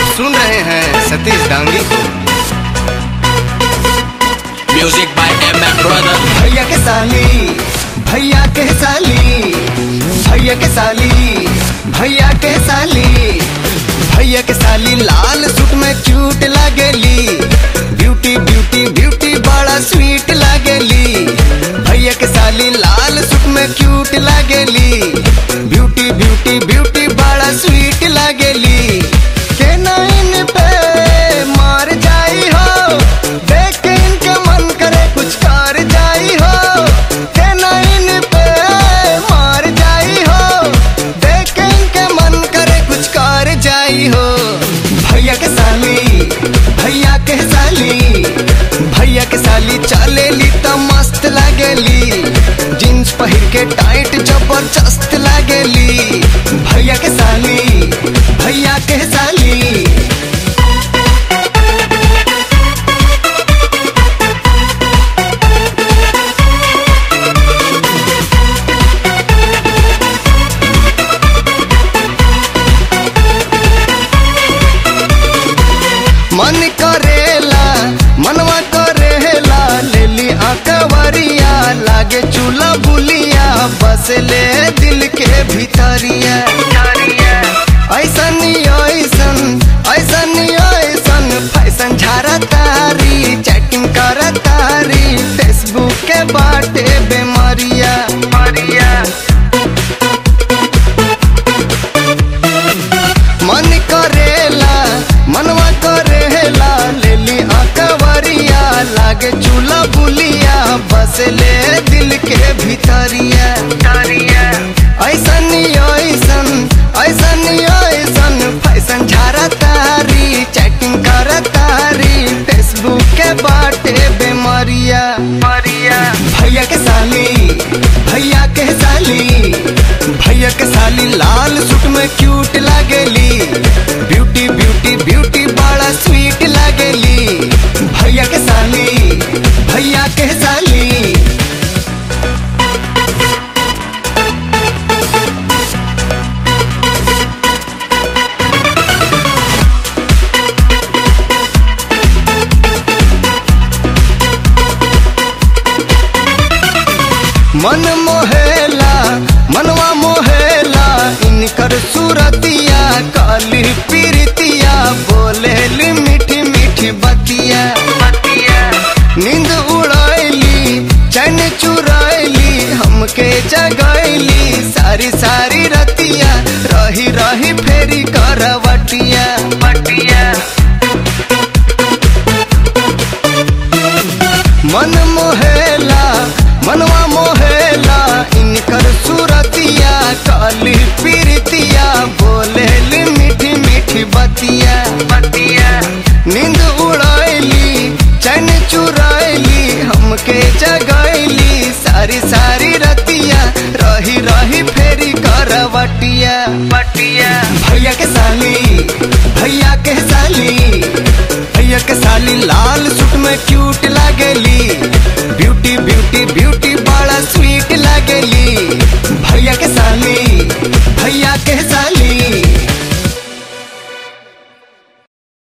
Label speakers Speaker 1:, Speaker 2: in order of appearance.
Speaker 1: आप सुन रहे हैं सतीश डांगी को।
Speaker 2: Music by MM brother.
Speaker 1: भैया के साली, भैया के साली, भैया के साली, भैया के साली, भैया के साली लाल सूट में क्यूट लागेली। ब्यूटी ब्यूटी ब्यूटी बड़ा स्वीट लागेली। भैया के साली लाल सूट में क्यूट लागेली। ब्यूटी ब्यूटी ब्यूटी बड़ा स्वीट लागेली। के नाइन पे मार जाई हो, देख के इनके मन करे कुछ कर जाई हो। के नाइन पे मार जाई हो, देख के इनके मन करे कुछ कर जाई हो। भैया के साली, भैया के साली, भैया के साली चलेली त मस्त लागेली। जींस पहिर के टाइट जबरदस्त लागेली। भैया के साली, भैया के साली। मन करेला मनवा करेला, लेली आंकवरिया लागे चूल्हा बुलिया, बस ले दिल के भीतरिया। ऐसन ऐसन ऐसन ऐसन फैशन झारा तारी, चैटिंग कर तारी, फेसबुक के बाटे बेमारिया। मन करेला मनवा करेला, लेली आंकवरिया लागे चूल्हा बुलिया, बस ले दिल के भीतरिया। ऐसन ऐसन ऐसन ऐसन फैशन झारा तारी, चैटिंग कर तारी, फेसबुक के बाटे बेमारिया। भैया के साली, भैया के साली, भैया के साली लाल सूट में क्यूट लागेली। ब्यूटी ब्यूटी ब्यूटी बड़ा स्वीट लागेली। भैया के साली, भैया के साली। मन मोहेला मनवा मोहेला, इनकर सूरतिया काली पीरतिया, बोलेली मीठी मीठी बतिया। नींद उड़ैली चैन चुरैली, हमके जगैली सारी सारी रतिया, रही रही फेरी करवटिया। मन मोहेला मनवा मोहेला, इनकर सूरतिया काली पीरतिया, बोलेली मीठी मीठी बतिया। नींद उड़ैली चैन चुरैली, हमके जगैली सारी सारी रतिया, रही रही फेरी करवटिया। भैया के साली, भैया के साली, भैया के साली लाल सूट में क्यूट